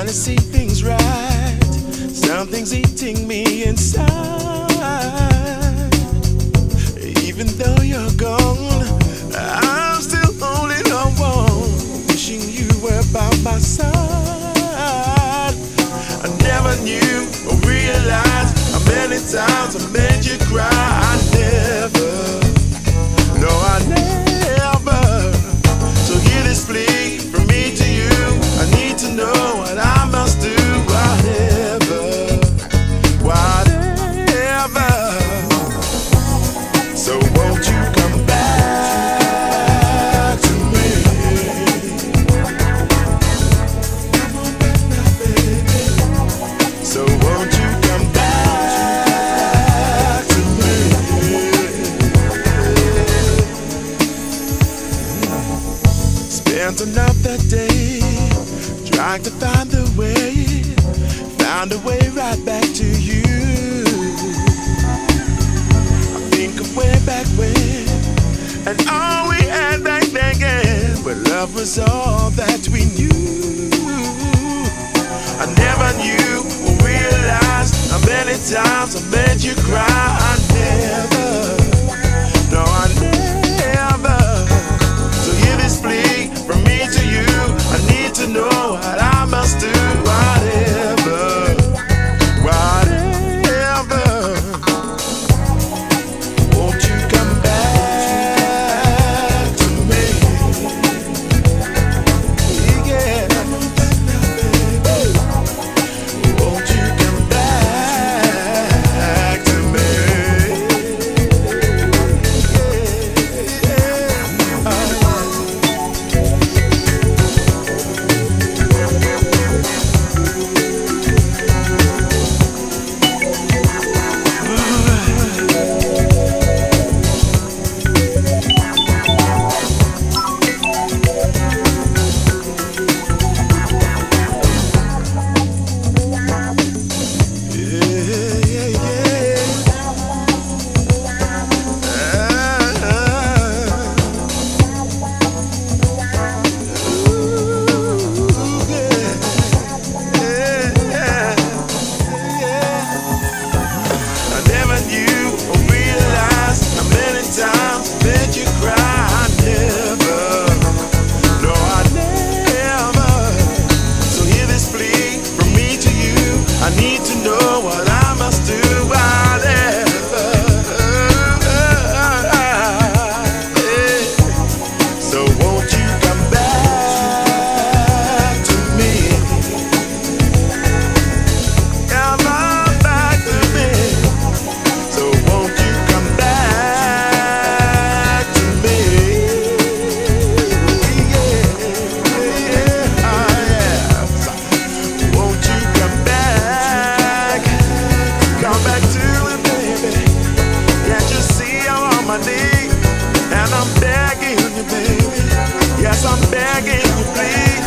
trying to see things right. Something's eating me inside. Even though you're gone, I'm still holding on, wishing you were by my side. I never knew or realized how many times I made you cry. I never, no, I never. So hear this plea from me to you. I need to know what I must do. Whatever. So won't you come back to me? So won't you come back to me? Spent another day trying to find the way, found a way right back to you. I think of way back when, and all we had back then, where love was all that we knew. I never knew or realized how many times I made you cry. I never, no, I never. So hear this plea from me to you. I need to know what I must do. Whatever, whatever. Won't you come back to me? Yeah. Won't you come back to me? I need to know what I must do. Whatever. So won't you come back to me? Come on back to me. So won't you come back to me? Yeah. Won't you come back? Come back to it, baby. Can't you see I'm on my knees? And I'm begging you, baby. Yes, I'm begging you, please.